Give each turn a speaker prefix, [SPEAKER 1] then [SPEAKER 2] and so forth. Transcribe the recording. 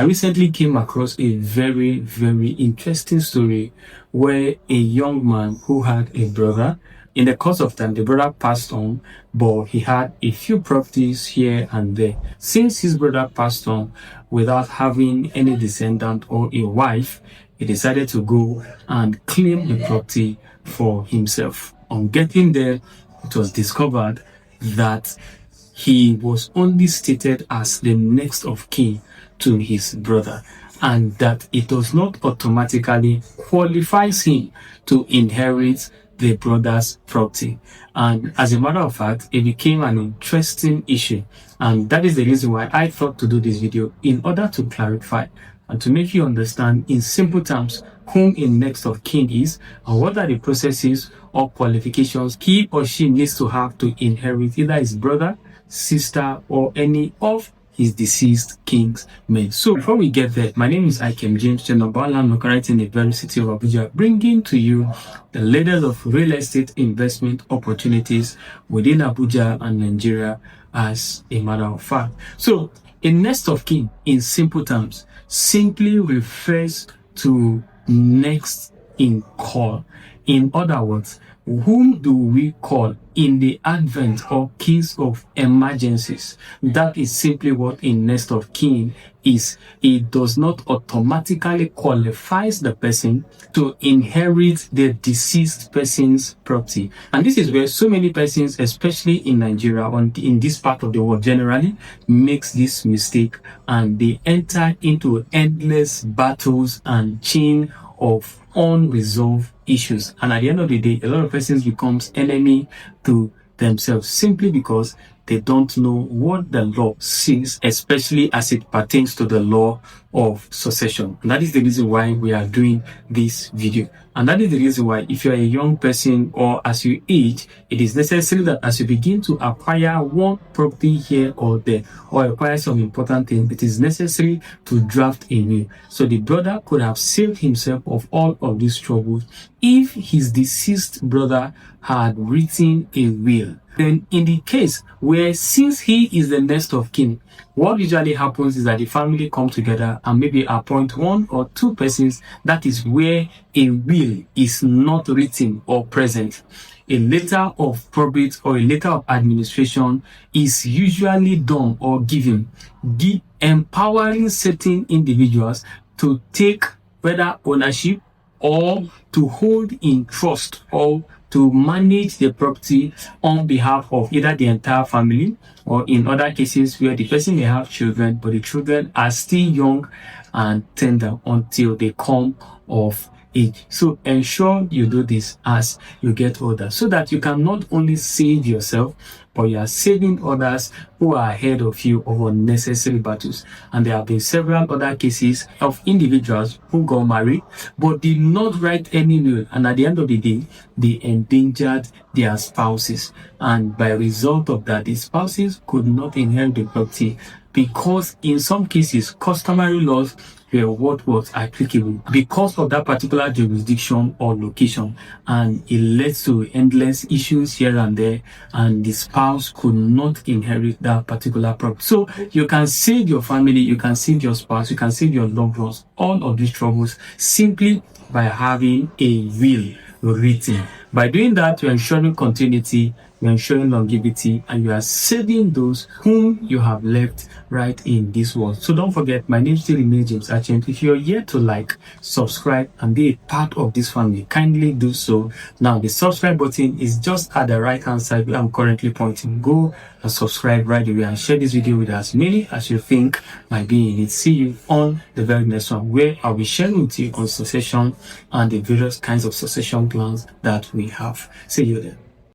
[SPEAKER 1] recently came across a very, very interesting story where a young man who had a brother, in the course of time, the brother passed on, but he had a few properties here and there. Since his brother passed on without having any descendant or a wife, he decided to go and claim the property for himself. On getting there, it was discovered that he was only stated as the next of kin to his brother, and that it does not automatically qualifies him to inherit the brother's property. And as a matter of fact, it became an interesting issue, and that is the reason why I thought to do this video, in order to clarify and to make you understand in simple terms whom a next of kin is and what are the processes or qualifications he or she needs to have to inherit either his brother, sister, or any of his deceased king's men. So before we get there, my name is Aichems, I'm currently in the very city of Abuja, bringing to you the latest of real estate investment opportunities within Abuja and Nigeria, as a matter of fact. So a next of kin, in simple terms, simply refers to next in call. In other words, whom do we call in the advent or case of emergencies? That is simply what a next of kin is. It does not automatically qualifies the person to inherit the deceased person's property. And this is where so many persons, especially in Nigeria, in this part of the world generally, makes this mistake, and they enter into endless battles and chain of unresolved issues, and at the end of the day, a lot of persons becomes enemy to themselves simply because they don't know what the law says, especially as it pertains to the law of succession. And that is the reason why we are doing this video. And that is the reason why, if you're a young person or as you age, it is necessary that as you begin to acquire one property here or there, or acquire some important thing, it is necessary to draft a will. So the brother could have saved himself of all of these troubles if his deceased brother had written a will. Then in the case where, since he is the next of kin, what usually happens is that the family come together and maybe appoint one or two persons. That is where a will is not written or present. A letter of probate or a letter of administration is usually done or given, empowering certain individuals to take whether ownership or to hold in trust or to manage the property on behalf of either the entire family, or in other cases where the person may have children, but the children are still young and tender until they come of age. So ensure you do this as you get older, so that you can not only save yourself, but you are saving others who are ahead of you of unnecessary battles. And there have been several other cases of individuals who got married but did not write any will, and at the end of the day, they endangered their spouses, and by result of that, the spouses could not inherit the property, because in some cases customary laws were what was applicable because of that particular jurisdiction or location, and it led to endless issues here and there, and the spouse could not inherit that particular property. So you can save your family, you can save your spouse, you can save your loved ones all of these troubles simply by having a will written. By doing that, you're ensuring continuity, you're ensuring longevity, and you are saving those whom you have left right in this world. So don't forget, my name still remains James Aichems. If you're yet to like, subscribe, and be a part of this family, kindly do so. Now, the subscribe button is just at the right hand side where I'm currently pointing. Go and subscribe right away and share this video with as many as you think might be in it. See you on the very next one, where I'll be sharing with you on succession and the various kinds of succession plans that we have. See you then.